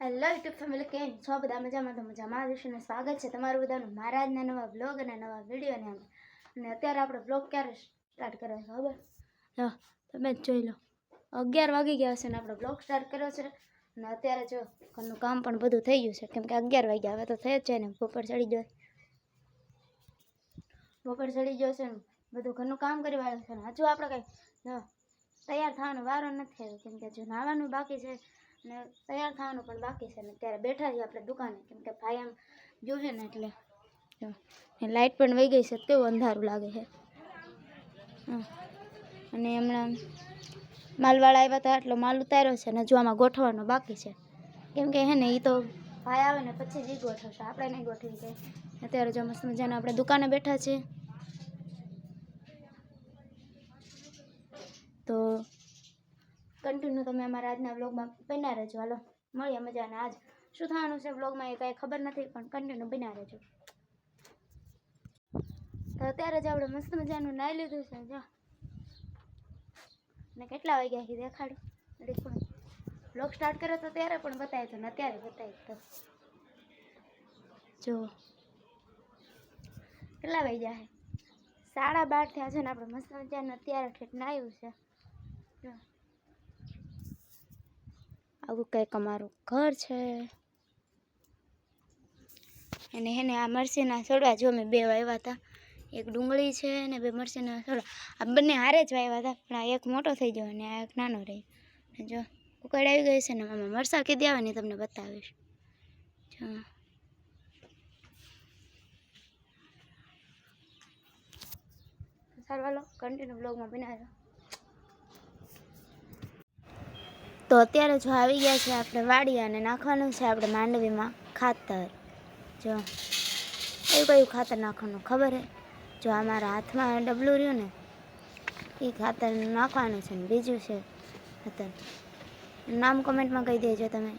Hello YouTube family, કેમ છો બધા? મજામાં? તો મજામાં જશોને સ્વાગત છે તમારું બધાનું મારા આજના નવા બ્લોગ અને નવા વિડીયોને. અને અત્યારે આપણે બ્લોગ ક્યારે સ્ટાર્ટ કર્યો છે ખબર? લો તમે જ જોઈ લો, 11 વાગી ગયા છે ને આપણે બ્લોગ સ્ટાર્ટ કર્યો છે. અને અત્યારે જો ઘરનું કામ પણ બધું થઈ ગયું છે, કેમ કે 11 વાગ્યા હવે તો થઈ જ છે ને. બપોર ચડી ગયો છે ને બધું ઘરનું કામ કરી વાળ્યું છે ને હજુ આપણે કંઈ તૈયાર થવાનો વારો નથી આવ્યો, કેમ કે જો નાવાનું બાકી છે ને તૈયાર થવાનું પણ બાકી છે. ને ત્યારે બેઠા છીએ આપણે દુકાને, કેમ કે ભાઈ આમ જોશે ને એટલે લાઇટ પણ વહી ગઈ છે, કેવું અંધારું લાગે છે. અને હમણાં માલવાળા આવ્યા હતા એટલો માલ ઉતાર્યો છે ને હજુ આમાં ગોઠવવાનો બાકી છે, કેમ કે હે ને એ તો ભાઈ આવે ને પછી જ એ ગોઠવશે, આપણે નહીં ગોઠવી જાય. અત્યારે જો મસ્ત મજાના આપણે દુકાને બેઠા છીએ. તો કન્ટિન્યુ તમે અમારા આજના વ્લોગમાં બન્યા રહેજો. હાલો મળીએ મજાને. આજ શું થવાનું છે વ્લોગમાં એ કાંઈ ખબર નથી, પણ કન્ટિન્યુ બન્યા રહેજો. તો અત્યારે જ આપણે મસ્ત મજાનું નાહી લીધું છે જો, ને કેટલા વાગ્યા છે દેખાડું. વ્લોગ સ્ટાર્ટ કર્યો તો ત્યારે પણ બતાવી તો ને અત્યારે બતાવી તો જો કેટલા વાગ્યા છે, 12:30 થયા છે ને આપણે મસ્ત મજાનું અત્યારે ઠેઠ નાહ્યું છે. આવું કંઈક અમારું ઘર છે. અને એને આ મરસીના છોડવા જો મેં 2 વાવ્યા હતા, એક ડુંગળી છે ને 2 મરસીના છોડવા. આ બંને હારે જ વાવ્યા હતા, પણ આ એક મોટો થઈ ગયો અને આ એક નાનો રહી. જો ઉકળ આવી ગઈ છે ને આમાં મરસા કીધી આવે ને તમને બતાવીશ. જો સારું હાલો કન્ટિન્યુ બ્લોગમાં બનાવ્યો. તો અત્યારે જો આવી ગયા છે આપણે વાડી, અને નાખવાનું છે આપણે માંડવીમાં ખાતર. જો એવું કયું ખાતર નાખવાનું ખબર હે? જો અમારા હાથમાં ડબલું રહ્યું ને એ ખાતર નાખવાનું છે. ને બીજું છે ખાતર, નામ કમેન્ટમાં કહી દેજો તમે.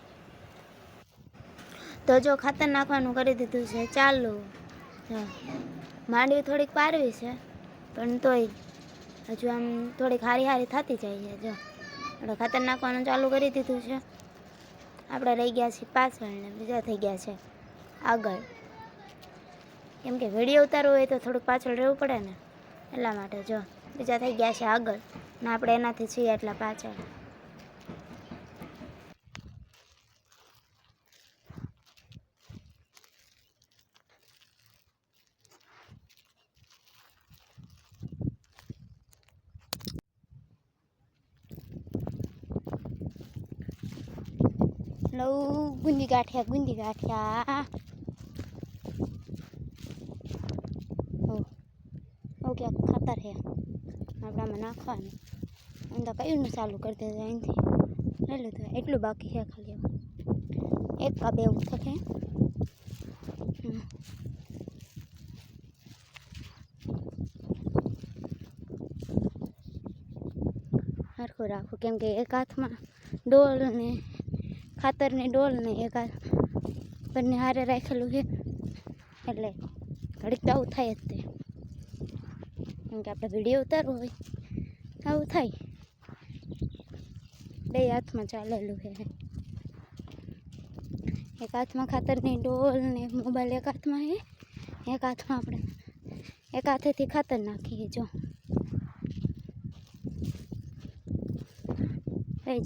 તો જો ખાતર નાખવાનું કરી દીધું છે ચાલુ. જો માંડવી થોડીક પારવી છે, પણ તોય હજુ આમ થોડીક હારી થતી જાય છે. જો આપણે ખાતર નાખવાનું ચાલુ કરી દીધું છે. આપણે રહી ગયા છીએ પાછળ ને બીજા થઈ ગયા છે આગળ, કેમ કે વિડીયો ઉતારવો હોય તો થોડુંક પાછળ રહેવું પડે ને, એટલા માટે. જો બીજા થઈ ગયા છે આગળ ને આપણે એનાથી છીએ એટલા પાછળ. ગુંદી ગાંઠિયા ઓકે ખાતર છે આપણામાં નાખવાનું. અંદર કયું ચાલુ કરી દેજો, અહીંથી લઈ લીધું. એટલું બાકી છે ખાલી, 1 કા 2 થશે. સરખું રાખવું, કેમ કે એક હાથમાં ડોલ ને ખાતરની ડોલ ને એક હાથ બંને હારે રાખેલું છે, એટલે ઘડીક તો આવું થાય જ તે. કેમ કે આપણે વિડીયો ઉતારવો હોય આવું થાય. 2 હાથમાં ચાલેલું છે. એક હાથમાં ખાતરની ડોલ ને મોબાઈલ એક હાથમાં છે, એક હાથમાં આપણે એક હાથેથી ખાતર નાખીએ. જો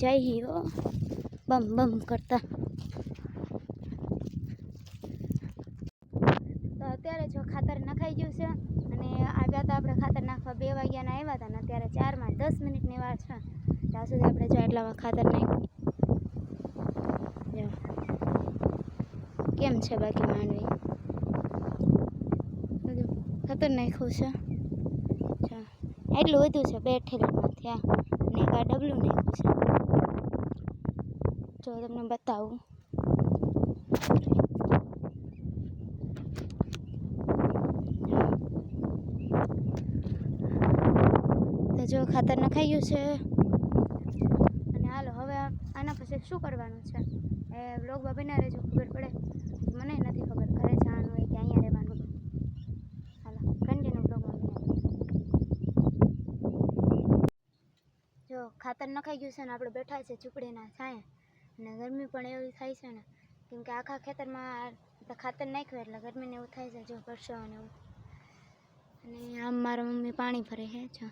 જાય હો બમ બમ કરતા. તો અત્યારે જો ખાતર નખાઈ ગયું છે, અને આવ્યા હતા આપણે ખાતર નાખવા 2 વાગ્યાના આવ્યા હતા ને અત્યારે 4 માં 10 મિનિટની વાર છે. ત્યાં સુધી આપણે જો એટલામાં ખાતર નાખ્યું. કેમ છે બાકી માંડવી? બધું ખાતર નાખ્યું છે. એટલું વધ્યું છે 2 ઠેલામાં થયા, અને એક આ ડબલું નાખ્યું છે. જો તમને બતાવું. તો જો ખાતર નખાઈ ગયું છે. અને હાલો હવે આના પછી શું કરવાનું છે એ વ્લોગમાં બના રહેજો, ખબર પડે. મને નથી ખબર ઘરે જવાનું હોય કે અહીંયા રહેવાનું. હાલો કન્ટિન્યુ વ્લોગમાં બના. જો ખાતર નખાઈ ગયું છે ને આપણે બેઠા છે ઝૂંપડીના છાંયે. અને ગરમી પણ એવી થાય છે ને કેમ કે આખા ખેતરમાં ખાતર નાખ્યું એટલે ગરમીને એવું થાય છે જો પરસેવો ને એવું. અને આમ મારા મમ્મી પાણી ભરે છે જો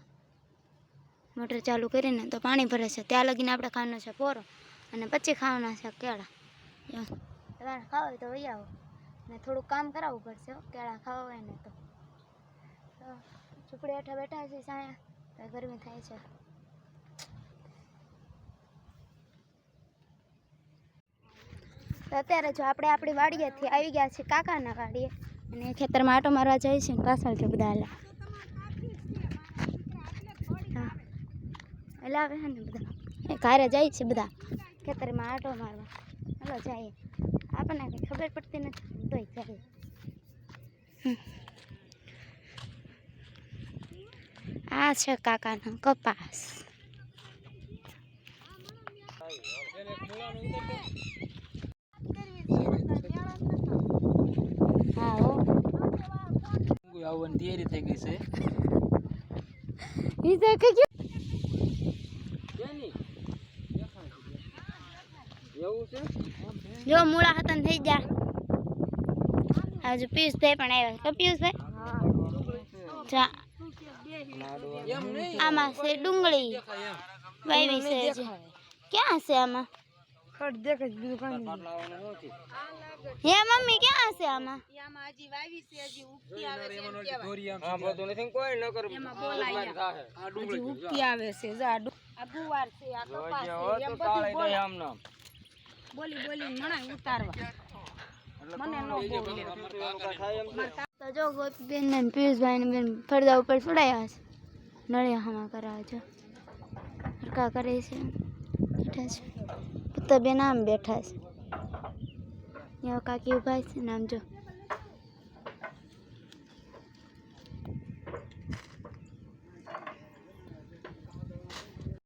મોટર ચાલુ કરીને તો પાણી ભરે છે. ત્યાં લગીને આપણે ખાવાનો છે પોરો અને પછી ખાવાના છે કેળા. જો તમારે ખાવા હોય તો વહી આવો ને થોડુંક કામ કરાવવું પડશે કેળા ખાવા હોય ને તો ઝૂંપડી હેઠા બેઠા છે સાયા તો ગરમી થાય છે. તો અત્યારે જો આપણે આપણી વાડીએથી આવી ગયા છીએ કાકાના વાડીએ અને ખેતરમાં આટો મારવા જાય છે ને પાછળ છે બધા એલા એલા આવે છે ને બધા એ ઘરે જાય છે બધા ખેતરમાં આટો મારવા. હલો જાય આપણને કંઈ ખબર પડતી નથી તોય જાય. આ છે કાકાનો કપાસ. હા હો આવવાની તૈયારી થઈ ગઈ છે. ઈ તો કે એવું છે જો મૂળા હતા થઈ ગયા. હજુ પિયુષભાઈ પણ આવ્યા તો પિયુષભાઈ આમાં છે ડુંગળી વાવી છે હજી. ક્યાં છે આમાં હે મમ્મી ક્યાં છે આમાં તો જો ગોપીબેન ને પિયુષભાઈ ને બેન પડદા ઉપર ચડાયા છે નળિયા હામાં કરાવે છે હરકા કરે છે બેઠા છે. તો બેન આમ બેઠા છે. કાકી ઉભા છે ને આમ જો